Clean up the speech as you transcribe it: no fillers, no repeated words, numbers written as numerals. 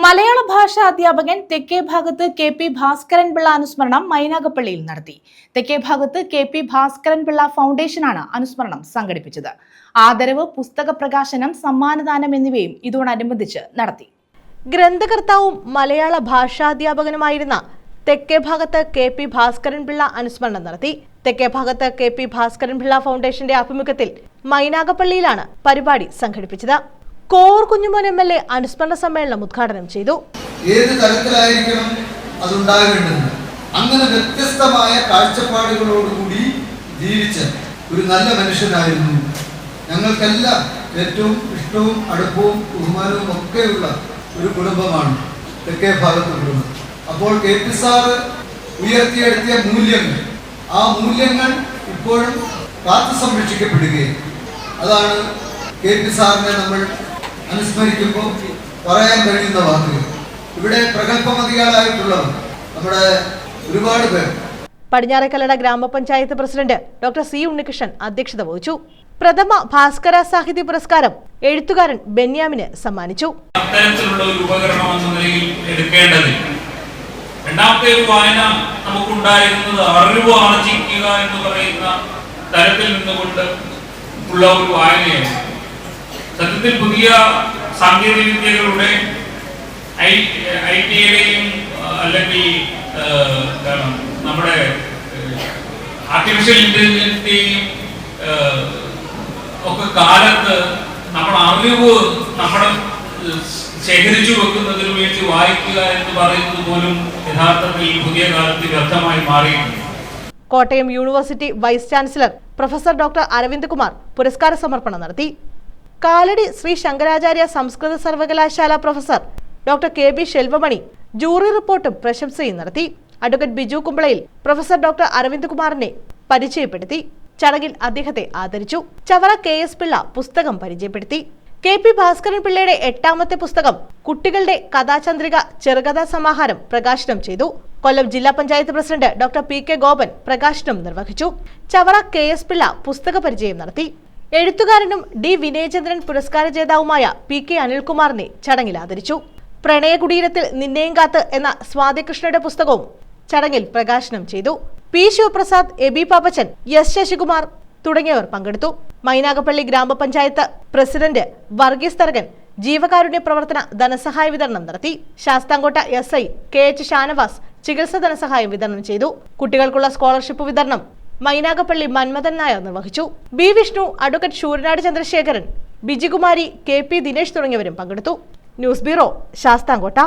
മലയാള ഭാഷാ അധ്യാപകൻ തെക്കേ ഭാഗത്ത് KP ഭാസ്കരൻ പിള്ള അനുസ്മരണം മൈനാഗപ്പള്ളിയിൽ നടത്തി. തെക്കേ ഭാഗത്ത് KP ഭാസ്കരൻ പിള്ള ഫൗണ്ടേഷനാണ് അനുസ്മരണം സംഘടിപ്പിച്ചത്. ആദരവ്, പുസ്തക പ്രകാശനം, സമ്മാനദാനം എന്നിവയും ഇതോടനുബന്ധിച്ച് നടത്തി. ഗ്രന്ഥകർത്താവും മലയാള ഭാഷാധ്യാപകനുമായിരുന്ന തെക്കേ ഭാഗത്ത് KP ഭാസ്കരൻ പിള്ള അനുസ്മരണം നടത്തി. തെക്കേ ഭാഗത്ത് KP ഭാസ്കരൻ പിള്ള ഫൗണ്ടേഷന്റെ ആഭിമുഖ്യത്തിൽ മൈനാഗപ്പള്ളിയിലാണ് പരിപാടി സംഘടിപ്പിച്ചത്. കോർ കുഞ്ഞുമോൻ MLA അനുസ്മരണ സമ്മേളനം ഉദ്ഘാടനം ചെയ്തു. ഏത് തരത്തിലായിരിക്കണം അതുണ്ടാകേണ്ടത്, അങ്ങനെ വ്യത്യസ്തമായ കാഴ്ചപ്പാടുകളോടുകൂടി ജീവിച്ച ഒരു നല്ല മനുഷ്യനായിരുന്നു. ഞങ്ങൾക്കെല്ലാം ഏറ്റവും ഇഷ്ടവും അടുപ്പവും ബഹുമാനവും ഒക്കെയുള്ള ഒരു കുടുംബമാണ് തെക്കേ ഭാഗത്ത് കുടുംബം. അപ്പോൾ KP സാറ് ഉയർത്തിയെടുത്തിയ മൂല്യങ്ങൾ, ആ മൂല്യങ്ങൾ ഇപ്പോഴും കാത്തു സംരക്ഷിക്കപ്പെടുകയും, അതാണ് KP സാറിനെ നമ്മൾ അനുസ്മരിക്കുമ്പോൾ പറയാൻ കഴിയുന്ന വാക്കുകൾ. ഇവിടെ പ്രഗത്ഭമതികളായിട്ടുള്ളവർ നമ്മുടെ ഒരുപാട് പേർ. പടിഞ്ഞാറേക്കല്ലട ഗ്രാമപഞ്ചായത്ത് പ്രസിഡന്റ് ഡോക്ടർ C ഉണ്ണികൃഷ്ണൻ അധ്യക്ഷത വഹിച്ചു. പ്രഥമ ഭാസ്കര സാഹിത്യ പുരസ്കാരം എഴുത്തുകാരൻ ബെന്യാമിന് സമ്മാനിച്ചു. അത്തരത്തിലുള്ള ഒരു ഉപകരണം എന്ന നിലയിൽ എടുക്കേണ്ടത്. രണ്ടാമത്തെ ഒരു വായന നമുക്കുണ്ടായിരുന്നത് അറിവ് ആർജിക്കുക എന്ന് പറയുന്ന തരത്തിൽ നിന്നുകൊണ്ട് ഉള്ള ഒരു വായനയാണ്. സത്യത്തിൽ പുതിയ സാങ്കേതിക വിദ്യകളുടെ IT-യുടെയും അല്ലെങ്കിൽ നമ്മുടെ ആർട്ടിഫിഷ്യൽ ഇന്റലിജൻസിന്റെയും ഒക്കെ കാലത്ത് നമ്മൾ അറിവ് നമ്മുടെ ശേഖരിച്ചു വെക്കുന്നതിന് വേണ്ടി വായിക്കുക എന്ന് പറയുന്നത് പോലും യഥാർത്ഥത്തിൽ പുതിയ കാലത്ത് വ്യർത്ഥമായി മാറിയിട്ടുണ്ട്. Kottayam university vice chancellor professor doctor Aravind Kumar പുരസ്കാര സമർപ്പണം നടത്തി. കാലടി ശ്രീ ശങ്കരാചാര്യ സംസ്കൃത സർവകലാശാല professor doctor KB Selvamani jury റിപ്പോർട്ടും പ്രശംസയും നടത്തി. അഡ്വക്കേറ്റ് ബിജു കുമ്പളയിൽ പ്രൊഫസർ ഡോക്ടർ അരവിന്ദ് കുമാറിനെ പരിചയപ്പെടുത്തി. ചടങ്ങിൽ അദ്ദേഹത്തെ ആദരിച്ചു. ചവറ KS പിള്ള പുസ്തകം പരിചയപ്പെടുത്തി. KP ഭാസ്കരൻ പിള്ളയുടെ 8ാമത്തെ പുസ്തകം കുട്ടികളുടെ കഥാചന്ദ്രിക ചെറുകഥാ സമാഹാരം പ്രകാശനം ചെയ്തു. കൊല്ലം ജില്ലാ panchayat president doctor PK Gopan പ്രകാശനം നിർവഹിച്ചു. ചവറ KS പിള്ള പുസ്തക പരിചയം നടത്തി. എഴുത്തുകാരനും D വിനയചന്ദ്രൻ പുരസ്കാര ജേതാവുമായ PK അനിൽകുമാറിനെ ചടങ്ങിൽ ആദരിച്ചു. പ്രണയകുടീരത്തിൽ നിന്നെയും കാത്ത് എന്ന സ്വാതികൃഷ്ണയുടെ പുസ്തകവും ചടങ്ങിൽ പ്രകാശനം ചെയ്തു. P ശിവപ്രസാദ്, എബി പാപ്പച്ചൻ, S ശശികുമാർ തുടങ്ങിയവർ പങ്കെടുത്തു. മൈനാഗപ്പള്ളി ഗ്രാമപഞ്ചായത്ത് പ്രസിഡന്റ് വർഗീസ് തരകൻ ജീവകാരുണ്യ പ്രവർത്തന ധനസഹായ വിതരണം നടത്തി. ശാസ്താംകോട്ട SI KH ഷാനവാസ് ചികിത്സാ ധനസഹായം വിതരണം ചെയ്തു. കുട്ടികൾക്കുള്ള സ്കോളർഷിപ്പ് വിതരണം മൈനാഗപ്പള്ളി മന്മഥൻ നായർ നിർവഹിച്ചു. B Vishnu, advocate Sooranad Chandrasekharan, Bijikumari, KP Dinesh തുടങ്ങിയവരും പങ്കെടുത്തു. News bureau, Sasthamkotta.